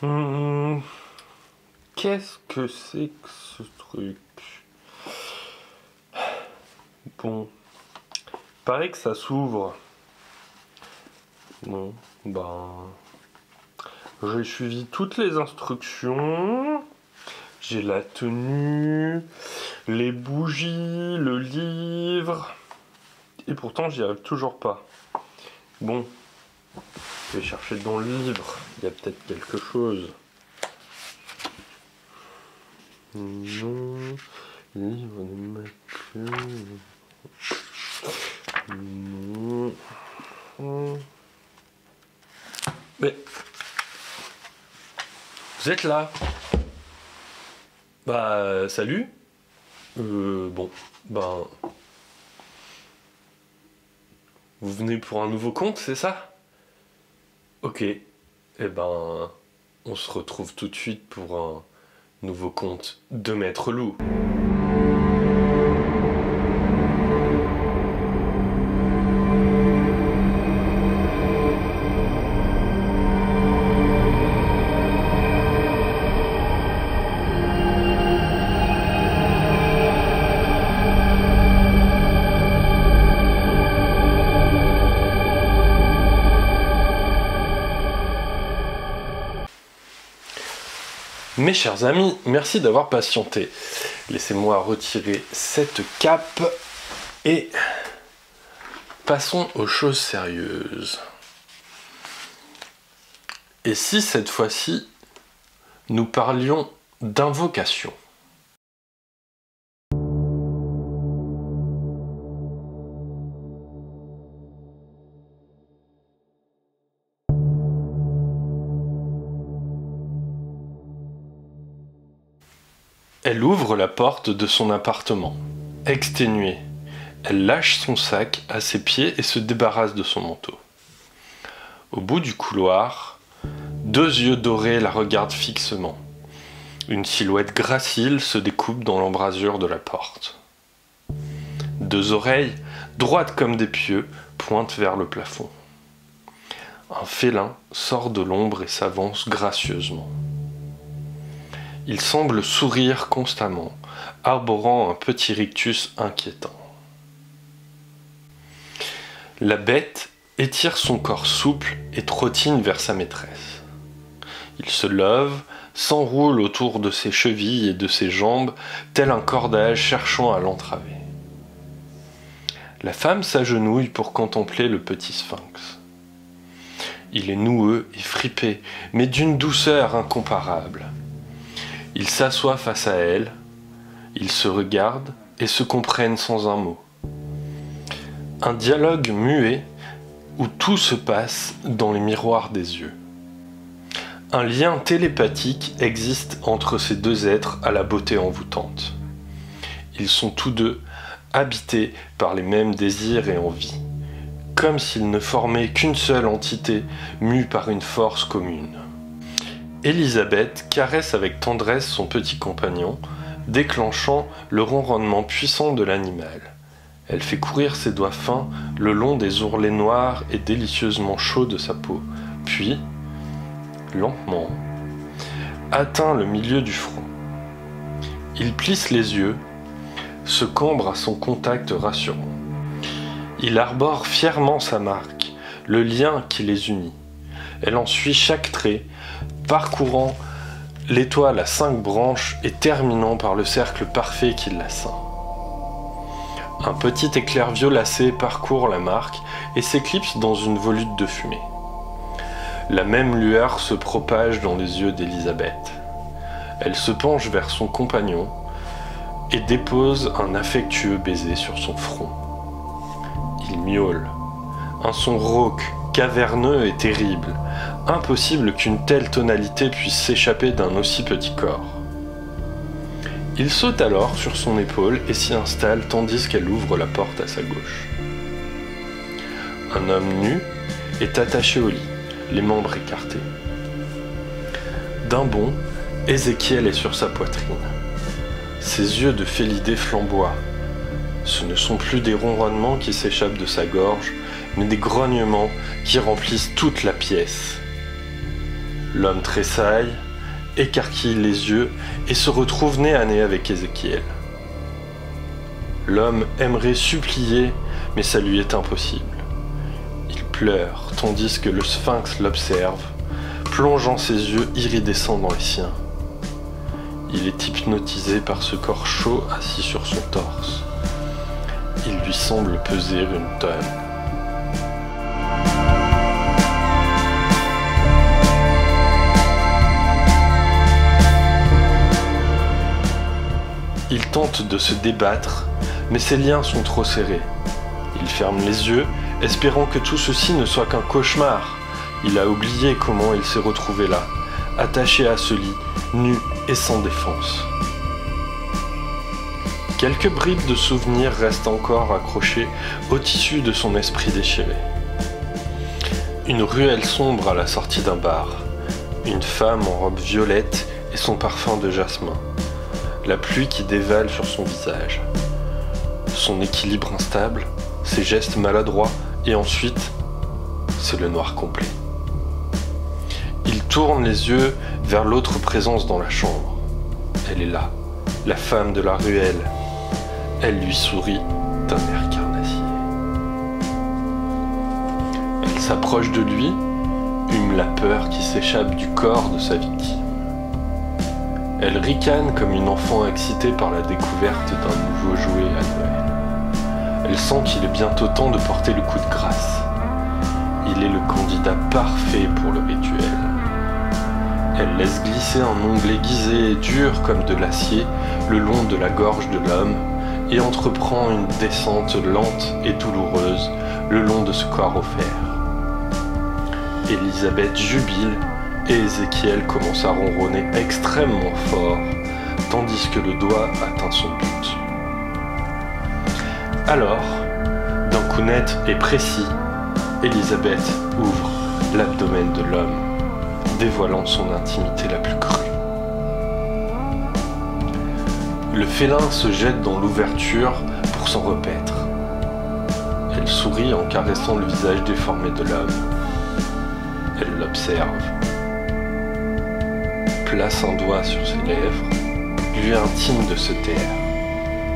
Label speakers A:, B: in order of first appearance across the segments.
A: Hum, Qu'est-ce que c'est que ce truc? Bon, paraît que ça s'ouvre. Bon, j'ai suivi toutes les instructions. J'ai la tenue, les bougies, le livre. Et pourtant, j'y arrive toujours pas. Bon, je vais chercher dans le livre. Il y a peut-être quelque chose. Non, livre de Mathieu. Non. Mais vous êtes là? Salut. Bon, vous venez pour un nouveau compte, c'est ça? Ok. On se retrouve tout de suite pour un nouveau conte de Maître Loup. Mes chers amis, merci d'avoir patienté. Laissez-moi retirer cette cape et passons aux choses sérieuses. Et si cette fois-ci, nous parlions d'invocation? Elle ouvre la porte de son appartement. Exténuée, elle lâche son sac à ses pieds et se débarrasse de son manteau. Au bout du couloir, deux yeux dorés la regardent fixement. Une silhouette gracile se découpe dans l'embrasure de la porte. Deux oreilles, droites comme des pieux, pointent vers le plafond. Un félin sort de l'ombre et s'avance gracieusement. Il semble sourire constamment, arborant un petit rictus inquiétant. La bête étire son corps souple et trottine vers sa maîtresse. Il se lève, s'enroule autour de ses chevilles et de ses jambes, tel un cordage cherchant à l'entraver. La femme s'agenouille pour contempler le petit sphinx. Il est noueux et fripé, mais d'une douceur incomparable. Ils s'assoient face à elle, ils se regardent et se comprennent sans un mot. Un dialogue muet où tout se passe dans les miroirs des yeux. Un lien télépathique existe entre ces deux êtres à la beauté envoûtante. Ils sont tous deux habités par les mêmes désirs et envies, comme s'ils ne formaient qu'une seule entité mue par une force commune. Elisabeth caresse avec tendresse son petit compagnon, déclenchant le ronronnement puissant de l'animal. Elle fait courir ses doigts fins le long des ourlets noirs et délicieusement chauds de sa peau, puis, lentement, atteint le milieu du front. Il plisse les yeux, se cambre à son contact rassurant. Il arbore fièrement sa marque, le lien qui les unit. Elle en suit chaque trait, parcourant l'étoile à 5 branches et terminant par le cercle parfait qui la ceint. Un petit éclair violacé parcourt la marque et s'éclipse dans une volute de fumée. La même lueur se propage dans les yeux d'Elisabeth. Elle se penche vers son compagnon et dépose un affectueux baiser sur son front. Il miaule, un son rauque, caverneux et terrible. Impossible qu'une telle tonalité puisse s'échapper d'un aussi petit corps. Il saute alors sur son épaule et s'y installe tandis qu'elle ouvre la porte à sa gauche. Un homme nu est attaché au lit, les membres écartés. D'un bond, Ézéchiel est sur sa poitrine. Ses yeux de félidé flamboient. Ce ne sont plus des ronronnements qui s'échappent de sa gorge, mais des grognements qui remplissent toute la pièce. L'homme tressaille, écarquille les yeux et se retrouve nez à nez avec Ézéchiel. L'homme aimerait supplier, mais ça lui est impossible. Il pleure, tandis que le sphinx l'observe, plongeant ses yeux iridescents dans les siens. Il est hypnotisé par ce corps chaud assis sur son torse. Il lui semble peser une tonne. Il tente de se débattre, mais ses liens sont trop serrés. Il ferme les yeux, espérant que tout ceci ne soit qu'un cauchemar. Il a oublié comment il s'est retrouvé là, attaché à ce lit, nu et sans défense. Quelques bribes de souvenirs restent encore accrochées au tissu de son esprit déchiré. Une ruelle sombre à la sortie d'un bar, une femme en robe violette et son parfum de jasmin, la pluie qui dévale sur son visage, son équilibre instable, ses gestes maladroits et ensuite, c'est le noir complet. Il tourne les yeux vers l'autre présence dans la chambre. Elle est là, la femme de la ruelle. Elle lui sourit d'un air carnassier. Elle s'approche de lui, hume la peur qui s'échappe du corps de sa victime. Elle ricane comme une enfant excitée par la découverte d'un nouveau jouet à Noël. Elle sent qu'il est bientôt temps de porter le coup de grâce. Il est le candidat parfait pour le rituel. Elle laisse glisser un ongle aiguisé et dur comme de l'acier le long de la gorge de l'homme et entreprend une descente lente et douloureuse le long de ce corps offert. Élisabeth jubile et Ézéchiel commence à ronronner extrêmement fort, tandis que le doigt atteint son but. Alors, d'un coup net et précis, Élisabeth ouvre l'abdomen de l'homme, dévoilant son intimité la plus crue. Le félin se jette dans l'ouverture pour s'en repaître. Elle sourit en caressant le visage déformé de l'homme. Elle l'observe. Place un doigt sur ses lèvres, lui intime de se taire.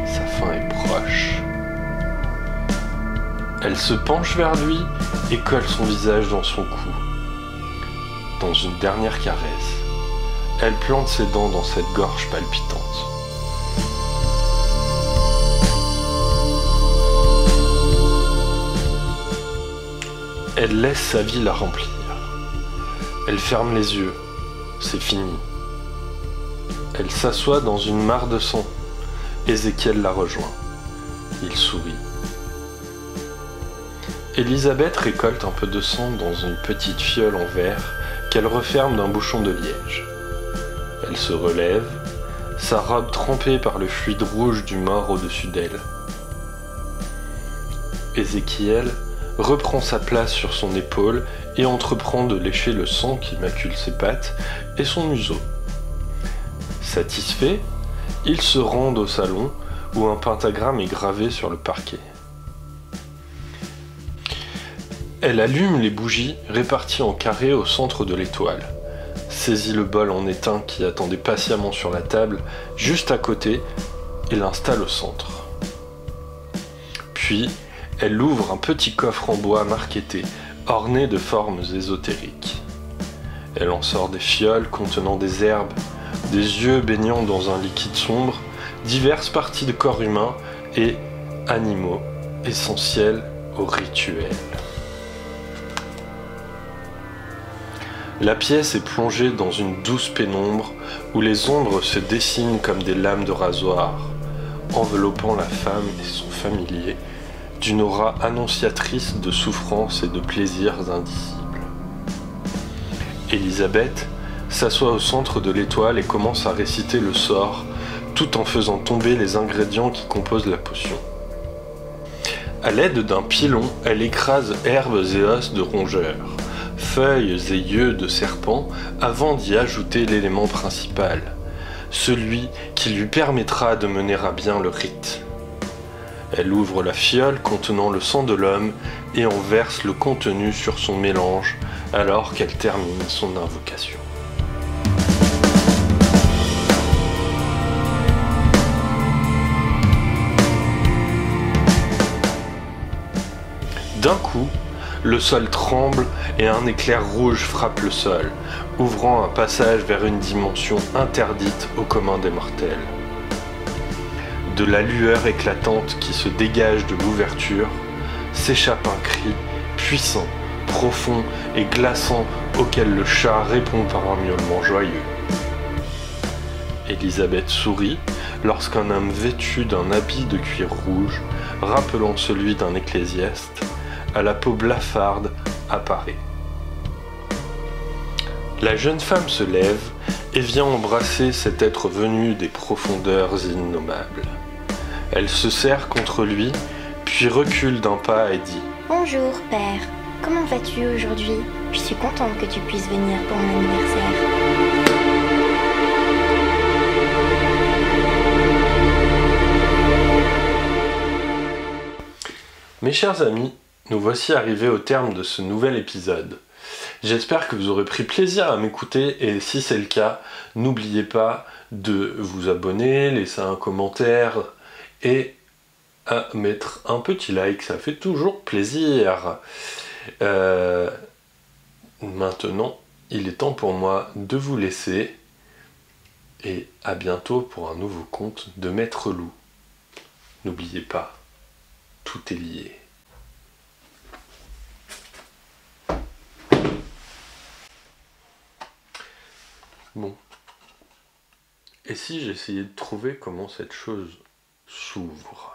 A: Sa fin est proche. Elle se penche vers lui et colle son visage dans son cou. Dans une dernière caresse, elle plante ses dents dans cette gorge palpitante. Elle laisse sa vie la remplir. Elle ferme les yeux. C'est fini. Elle s'assoit dans une mare de sang. Ézéchiel la rejoint. Il sourit. Élisabeth récolte un peu de sang dans une petite fiole en verre qu'elle referme d'un bouchon de liège. Elle se relève, sa robe trempée par le fluide rouge du mort au-dessus d'elle. Ézéchiel reprend sa place sur son épaule et entreprend de lécher le sang qui macule ses pattes et son museau. Satisfait, ils se rendent au salon où un pentagramme est gravé sur le parquet. Elle allume les bougies réparties en carrés au centre de l'étoile, saisit le bol en étain qui attendait patiemment sur la table juste à côté et l'installe au centre. Puis, elle ouvre un petit coffre en bois marqueté, orné de formes ésotériques. Elle en sort des fioles contenant des herbes, des yeux baignant dans un liquide sombre, diverses parties de corps humain et animaux essentiels au rituel. La pièce est plongée dans une douce pénombre où les ombres se dessinent comme des lames de rasoir, enveloppant la femme et son familier d'une aura annonciatrice de souffrance et de plaisirs indicibles. Élisabeth s'assoit au centre de l'étoile et commence à réciter le sort, tout en faisant tomber les ingrédients qui composent la potion. À l'aide d'un pilon, elle écrase herbes et os de rongeurs, feuilles et yeux de serpents avant d'y ajouter l'élément principal, celui qui lui permettra de mener à bien le rite. Elle ouvre la fiole contenant le sang de l'homme et en verse le contenu sur son mélange alors qu'elle termine son invocation. D'un coup, le sol tremble et un éclair rouge frappe le sol, ouvrant un passage vers une dimension interdite au commun des mortels. De la lueur éclatante qui se dégage de l'ouverture, s'échappe un cri puissant, profond et glaçant auquel le chat répond par un miaulement joyeux. Élisabeth sourit lorsqu'un homme vêtu d'un habit de cuir rouge, rappelant celui d'un ecclésiaste, à la peau blafarde, apparaît. La jeune femme se lève et vient embrasser cet être venu des profondeurs innommables. Elle se serre contre lui, puis recule d'un pas et dit «
B: Bonjour, père. Comment vas-tu aujourd'hui? Je suis contente que tu puisses venir pour mon anniversaire. »
A: Mes chers amis, nous voici arrivés au terme de ce nouvel épisode. J'espère que vous aurez pris plaisir à m'écouter et si c'est le cas, n'oubliez pas de vous abonner, laisser un commentaire et à mettre un petit like, ça fait toujours plaisir. Maintenant, il est temps pour moi de vous laisser et à bientôt pour un nouveau conte de Maître Loup. N'oubliez pas, tout est lié. Bon. Et si j'essayais de trouver comment cette chose s'ouvre ?